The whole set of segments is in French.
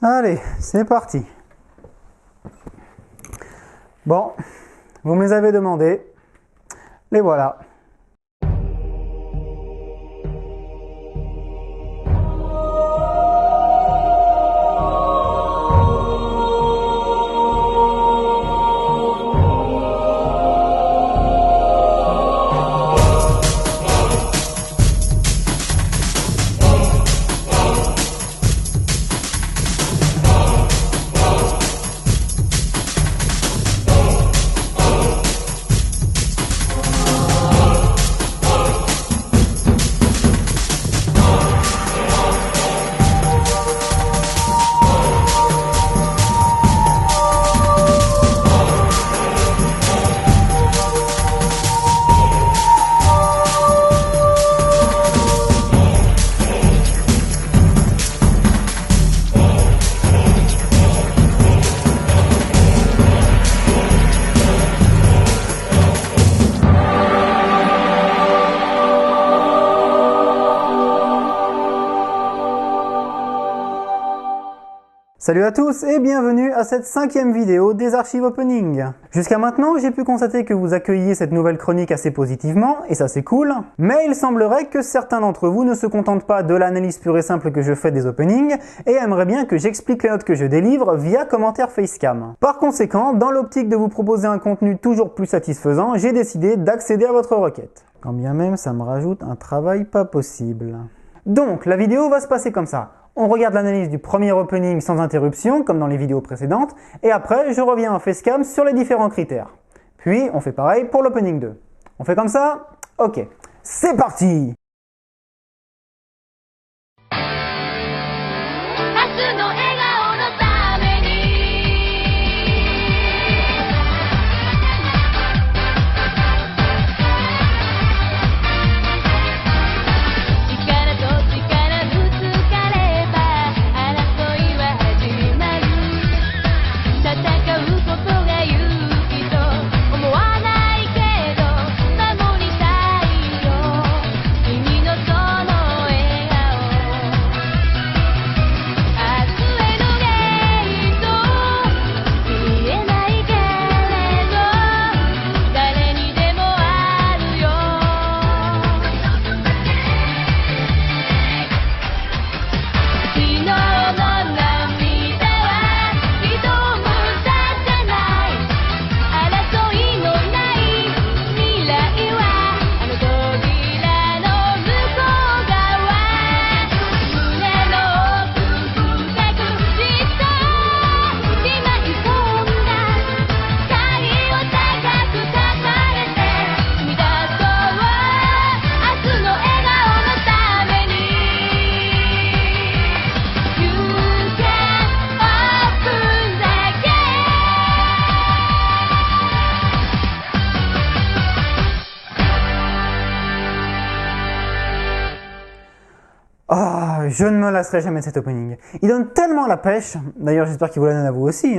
Allez, c'est parti. Bon, vous me les avez demandés. Les voilà. Salut à tous et bienvenue à cette 5e vidéo des archives opening. Jusqu'à maintenant, j'ai pu constater que vous accueilliez cette nouvelle chronique assez positivement, et ça c'est cool, mais il semblerait que certains d'entre vous ne se contentent pas de l'analyse pure et simple que je fais des openings, et aimeraient bien que j'explique les notes que je délivre via commentaire facecam. Par conséquent, dans l'optique de vous proposer un contenu toujours plus satisfaisant, j'ai décidé d'accéder à votre requête. Quand bien même ça me rajoute un travail pas possible. Donc, la vidéo va se passer comme ça. On regarde l'analyse du premier opening sans interruption, comme dans les vidéos précédentes, et après, je reviens en facecam sur les différents critères. Puis, on fait pareil pour l'opening 2. On fait comme ça? Ok. C'est parti! Ah, je ne me lasserai jamais de cet opening. Il donne tellement la pêche, d'ailleurs j'espère qu'il vous la donne à vous aussi.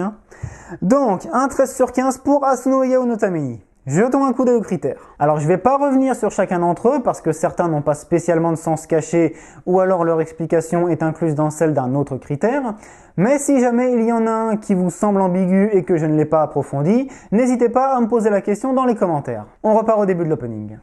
Donc, un 13 sur 15 pour Asuno Yao no Tameni. Jetons un coup d'œil aux critères. Alors je ne vais pas revenir sur chacun d'entre eux parce que certains n'ont pas spécialement de sens caché ou alors leur explication est incluse dans celle d'un autre critère. Mais si jamais il y en a un qui vous semble ambigu et que je ne l'ai pas approfondi, n'hésitez pas à me poser la question dans les commentaires. On repart au début de l'opening.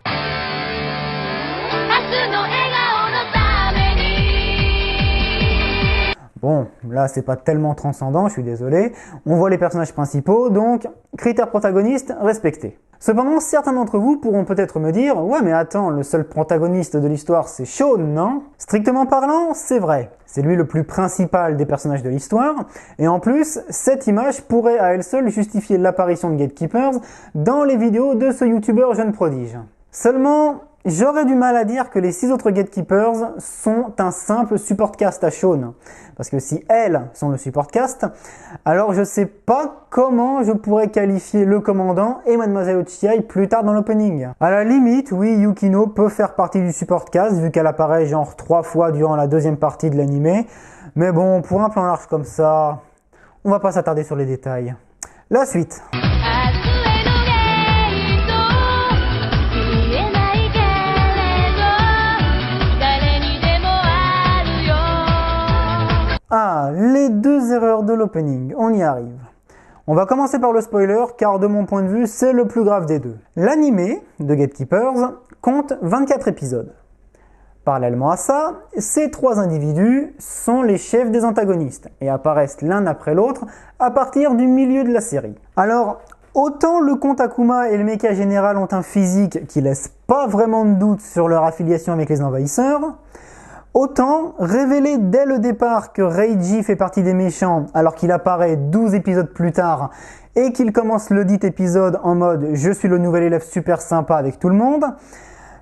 Bon, là c'est pas tellement transcendant, je suis désolé. On voit les personnages principaux, donc critères protagonistes respectés. Cependant, certains d'entre vous pourront peut-être me dire « Ouais mais attends, le seul protagoniste de l'histoire c'est Shaun, non ?» Strictement parlant, c'est vrai. C'est lui le plus principal des personnages de l'histoire. Et en plus, cette image pourrait à elle seule justifier l'apparition de Gatekeepers dans les vidéos de ce youtubeur jeune prodige. Seulement, j'aurais du mal à dire que les 6 autres Gatekeepers sont un simple support cast à Shaun. Parce que si elles sont le support cast, alors je sais pas comment je pourrais qualifier le commandant et Mademoiselle Ochiai plus tard dans l'opening. À la limite, oui, Yukino peut faire partie du support cast vu qu'elle apparaît genre 3 fois durant la deuxième partie de l'anime. Mais bon, pour un plan large comme ça, on va pas s'attarder sur les détails. La suite. Ah, Ah, les 2 erreurs de l'opening, on y arrive. On va commencer par le spoiler, car de mon point de vue, c'est le plus grave des deux. L'animé de Gatekeepers compte 24 épisodes. Parallèlement à ça, ces 3 individus sont les chefs des antagonistes et apparaissent l'un après l'autre à partir du milieu de la série. Alors, autant le comte Akuma et le mecha général ont un physique qui laisse pas vraiment de doute sur leur affiliation avec les envahisseurs, autant révéler dès le départ que Reiji fait partie des méchants alors qu'il apparaît 12 épisodes plus tard et qu'il commence le dit épisode en mode « je suis le nouvel élève super sympa avec tout le monde »,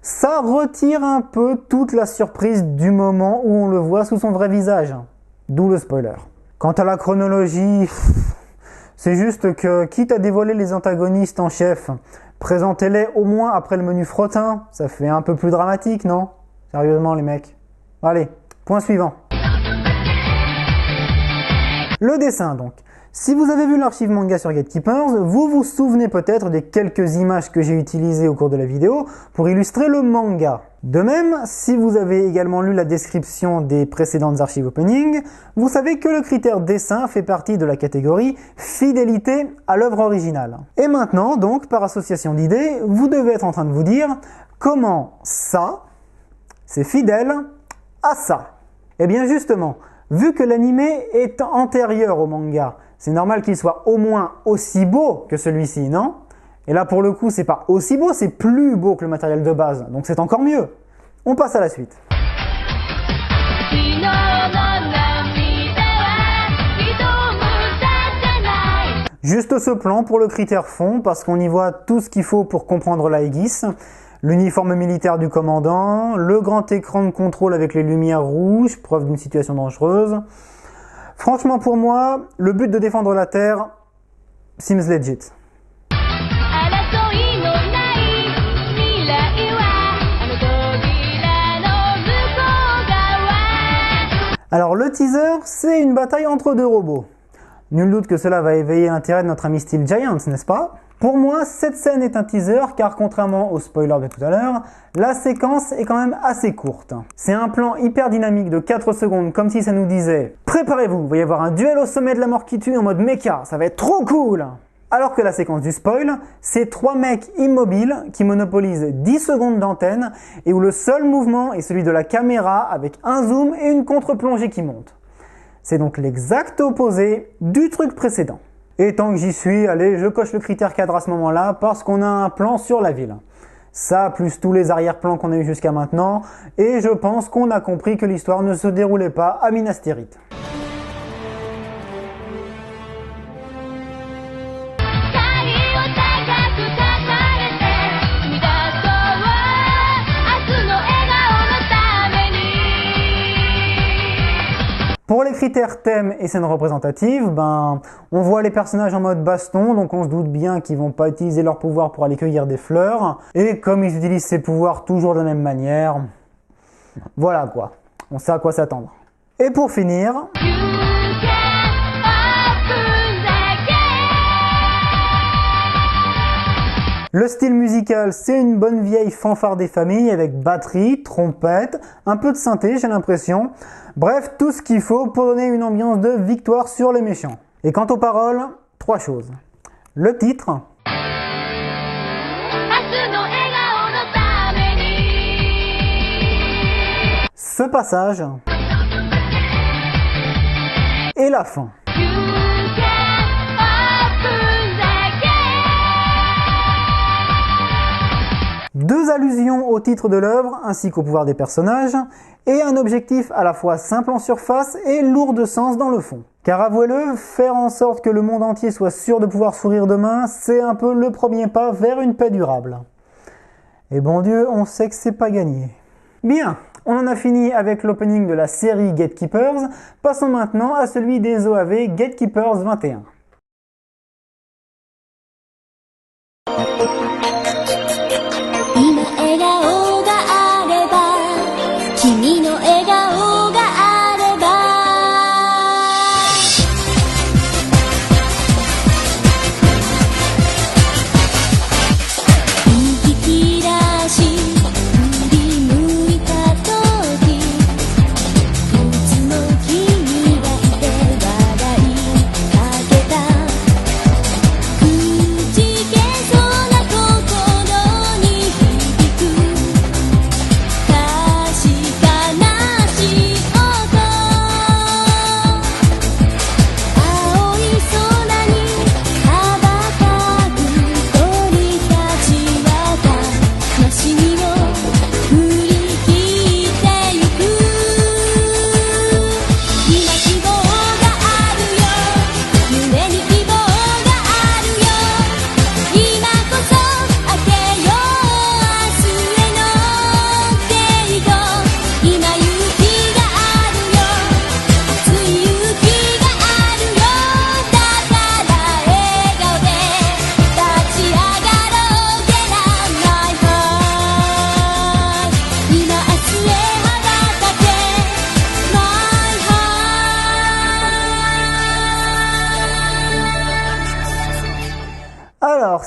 ça retire un peu toute la surprise du moment où on le voit sous son vrai visage. D'où le spoiler. Quant à la chronologie, c'est juste que, quitte à dévoiler les antagonistes en chef, présentez-les au moins après le menu frottin. Ça fait un peu plus dramatique, non? Sérieusement, les mecs. Allez, point suivant. Le dessin, donc. Si vous avez vu l'archive manga sur Gatekeepers, vous vous souvenez peut-être des quelques images que j'ai utilisées au cours de la vidéo pour illustrer le manga. De même, si vous avez également lu la description des précédentes archives opening, vous savez que le critère dessin fait partie de la catégorie fidélité à l'œuvre originale. Et maintenant, donc, par association d'idées, vous devez être en train de vous dire comment ça, c'est fidèle à ça. Et bien justement, vu que l'animé est antérieur au manga, c'est normal qu'il soit au moins aussi beau que celui-ci, non? Et là, pour le coup, c'est pas aussi beau, c'est plus beau que le matériel de base, donc c'est encore mieux. On passe à la suite. Juste ce plan pour le critère fond, parce qu'on y voit tout ce qu'il faut pour comprendre l'Aegis. L'uniforme militaire du commandant, le grand écran de contrôle avec les lumières rouges, preuve d'une situation dangereuse. Franchement, pour moi, le but de défendre la Terre seems legit. Alors le teaser, c'est une bataille entre 2 robots. Nul doute que cela va éveiller l'intérêt de notre ami Steel Giants, n'est-ce pas? Pour moi, cette scène est un teaser car contrairement au spoiler de tout à l'heure, la séquence est quand même assez courte. C'est un plan hyper dynamique de 4 secondes comme si ça nous disait « Préparez-vous, il va y avoir un duel au sommet de la mort qui tue en mode mecha, ça va être trop cool !» Alors que la séquence du spoil, c'est 3 mecs immobiles qui monopolisent 10 secondes d'antenne et où le seul mouvement est celui de la caméra avec un zoom et une contre-plongée qui monte. C'est donc l'exact opposé du truc précédent. Et tant que j'y suis, allez, je coche le critère cadre à ce moment-là parce qu'on a un plan sur la ville. Ça, plus tous les arrière-plans qu'on a eu jusqu'à maintenant, et je pense qu'on a compris que l'histoire ne se déroulait pas à Minas Tirith. Pour les critères thème et scènes représentatives, on voit les personnages en mode baston, donc on se doute bien qu'ils vont pas utiliser leur pouvoir pour aller cueillir des fleurs. Et comme ils utilisent ces pouvoirs toujours de la même manière, voilà quoi, on sait à quoi s'attendre. Et pour finir... Le style musical, c'est une bonne vieille fanfare des familles avec batterie, trompette, un peu de synthé, j'ai l'impression. Bref, tout ce qu'il faut pour donner une ambiance de victoire sur les méchants. Et quant aux paroles, 3 choses. Le titre. Ce passage. Et la fin. Deux allusions au titre de l'œuvre ainsi qu'au pouvoir des personnages, et un objectif à la fois simple en surface et lourd de sens dans le fond. Car avouez-le, faire en sorte que le monde entier soit sûr de pouvoir sourire demain, c'est un peu le premier pas vers une paix durable. Et bon Dieu, on sait que c'est pas gagné. Bien, on en a fini avec l'opening de la série Gatekeepers, passons maintenant à celui des OAV Gatekeepers 21.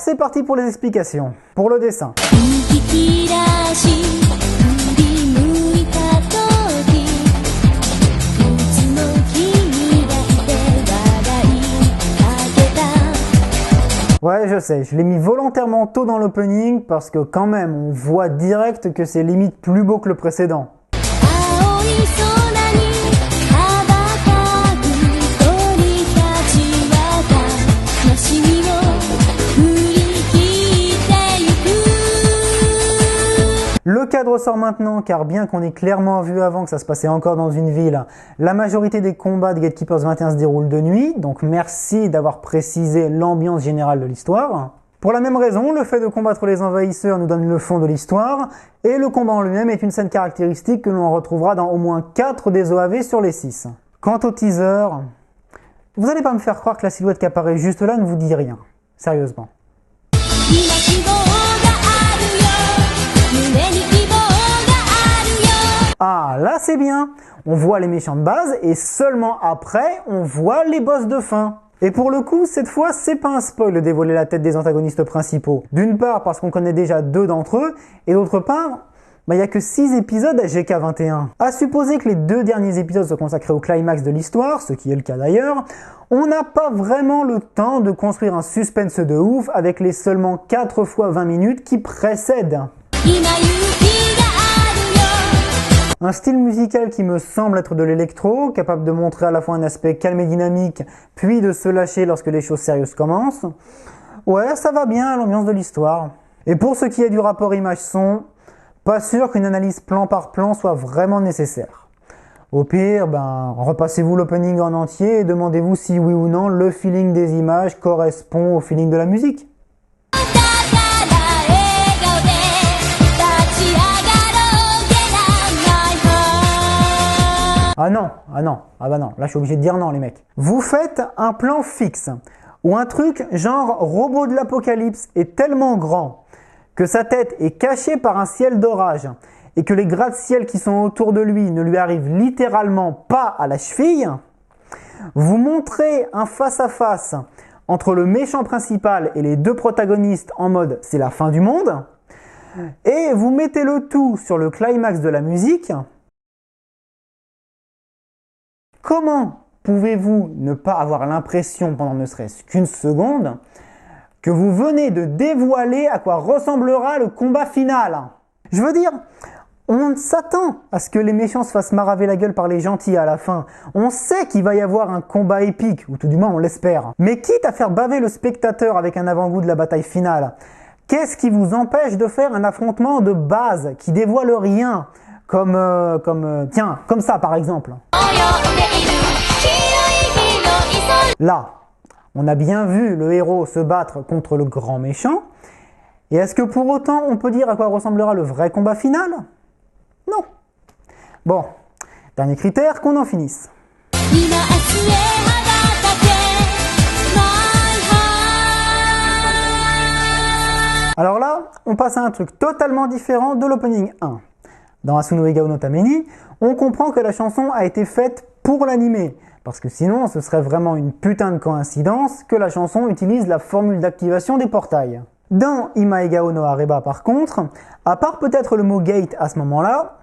c'est parti pour les explications. Pour le dessin. Ouais, je sais, je l'ai mis volontairement tôt dans l'opening parce que quand même, on voit direct que c'est limite plus beau que le précédent. Le cadre sort maintenant car bien qu'on ait clairement vu avant que ça se passait encore dans une ville, la majorité des combats de Gatekeepers 21 se déroulent de nuit, donc merci d'avoir précisé l'ambiance générale de l'histoire. Pour la même raison, le fait de combattre les envahisseurs nous donne le fond de l'histoire, et le combat en lui-même est une scène caractéristique que l'on retrouvera dans au moins 4 des OAV sur les 6. Quant au teaser, vous n'allez pas me faire croire que la silhouette qui apparaît juste là ne vous dit rien. Sérieusement. Ah, là c'est bien. On voit les méchants de base et seulement après, on voit les boss de fin. Et pour le coup, cette fois, c'est pas un spoil de dévoiler la tête des antagonistes principaux. D'une part parce qu'on connaît déjà 2 d'entre eux, et d'autre part, il n'y a que 6 épisodes à GK21. À supposer que les 2 derniers épisodes soient consacrés au climax de l'histoire, ce qui est le cas d'ailleurs, on n'a pas vraiment le temps de construire un suspense de ouf avec les seulement 4 fois 20 minutes qui précèdent. Un style musical qui me semble être de l'électro, capable de montrer à la fois un aspect calme et dynamique, puis de se lâcher lorsque les choses sérieuses commencent. Ouais, ça va bien à l'ambiance de l'histoire. Et pour ce qui est du rapport image-son, pas sûr qu'une analyse plan par plan soit vraiment nécessaire. Au pire, repassez-vous l'opening en entier et demandez-vous si oui ou non le feeling des images correspond au feeling de la musique. Ah non, là je suis obligé de dire non les mecs. Vous faites un plan fixe, ou un truc genre robot de l'apocalypse est tellement grand que sa tête est cachée par un ciel d'orage et que les gratte-ciel qui sont autour de lui ne lui arrivent littéralement pas à la cheville. Vous montrez un face-à-face entre le méchant principal et les 2 protagonistes en mode c'est la fin du monde, et vous mettez le tout sur le climax de la musique. Comment pouvez-vous ne pas avoir l'impression pendant ne serait-ce qu'une seconde que vous venez de dévoiler à quoi ressemblera le combat final? Je veux dire, on s'attend à ce que les méchants se fassent maraver la gueule par les gentils à la fin. On sait qu'il va y avoir un combat épique, ou tout du moins on l'espère. Mais quitte à faire baver le spectateur avec un avant-goût de la bataille finale, qu'est-ce qui vous empêche de faire un affrontement de base qui dévoile rien? Comme ça par exemple. Là, on a bien vu le héros se battre contre le grand méchant. Et est-ce que pour autant on peut dire à quoi ressemblera le vrai combat final? Non. Bon, dernier critère, qu'on en finisse. Alors là, on passe à un truc totalement différent de l'opening 1. Dans Asuno Egao no Tameni, on comprend que la chanson a été faite pour l'anime, parce que sinon ce serait vraiment une putain de coïncidence que la chanson utilise la formule d'activation des portails. Dans Ima Egao no Areba par contre, à part peut-être le mot gate à ce moment-là,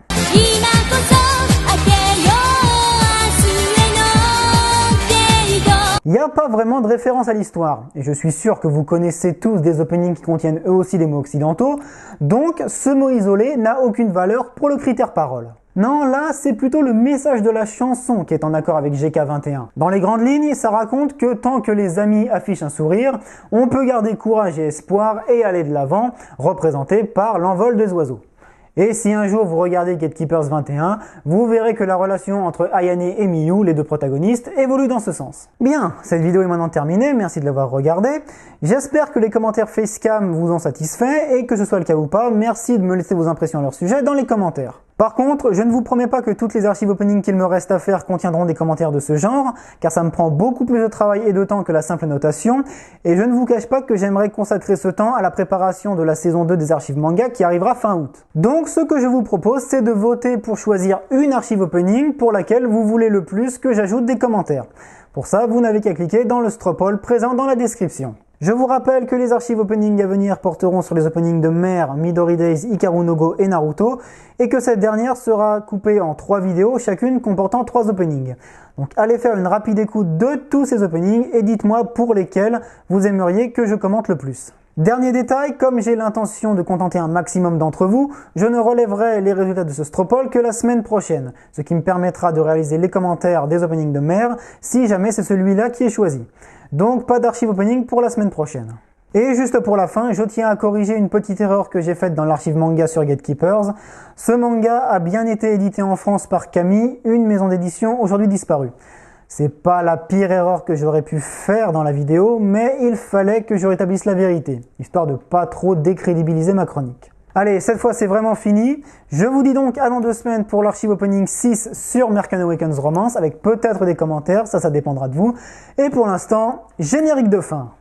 il n'y a pas vraiment de référence à l'histoire, et je suis sûr que vous connaissez tous des openings qui contiennent eux aussi des mots occidentaux, donc ce mot isolé n'a aucune valeur pour le critère parole. Non, là, c'est plutôt le message de la chanson qui est en accord avec GK21. Dans les grandes lignes, ça raconte que tant que les amis affichent un sourire, on peut garder courage et espoir et aller de l'avant, représenté par l'envol des oiseaux. Et si un jour vous regardez Gatekeepers 21, vous verrez que la relation entre Ayane et Miyu, les 2 protagonistes, évolue dans ce sens. Bien, cette vidéo est maintenant terminée, merci de l'avoir regardée. J'espère que les commentaires facecam vous ont satisfait, et que ce soit le cas ou pas, merci de me laisser vos impressions à leur sujet dans les commentaires. Par contre, je ne vous promets pas que toutes les archives opening qu'il me reste à faire contiendront des commentaires de ce genre, car ça me prend beaucoup plus de travail et de temps que la simple notation, et je ne vous cache pas que j'aimerais consacrer ce temps à la préparation de la saison 2 des archives manga qui arrivera fin août. Donc ce que je vous propose, c'est de voter pour choisir une archive opening pour laquelle vous voulez le plus que j'ajoute des commentaires. Pour ça, vous n'avez qu'à cliquer dans le stropole présent dans la description. Je vous rappelle que les archives opening à venir porteront sur les openings de Mer, Midori Days, Hikaru no Go et Naruto, et que cette dernière sera coupée en 3 vidéos, chacune comportant 3 openings. Donc allez faire une rapide écoute de tous ces openings et dites-moi pour lesquels vous aimeriez que je commente le plus. Dernier détail, comme j'ai l'intention de contenter un maximum d'entre vous, je ne relèverai les résultats de ce Stropole que la semaine prochaine, ce qui me permettra de réaliser les commentaires des openings de Mer si jamais c'est celui-là qui est choisi. Donc pas d'archive opening pour la semaine prochaine. Et juste pour la fin, je tiens à corriger une petite erreur que j'ai faite dans l'archive manga sur Gatekeepers. Ce manga a bien été édité en France par Kami, une maison d'édition aujourd'hui disparue. C'est pas la pire erreur que j'aurais pu faire dans la vidéo, mais il fallait que je rétablisse la vérité, histoire de pas trop décrédibiliser ma chronique. Allez, cette fois c'est vraiment fini. Je vous dis donc à dans 2 semaines pour l'archive opening 6 sur Mercan Awakens Romance, avec peut-être des commentaires, ça dépendra de vous. Et pour l'instant, générique de fin.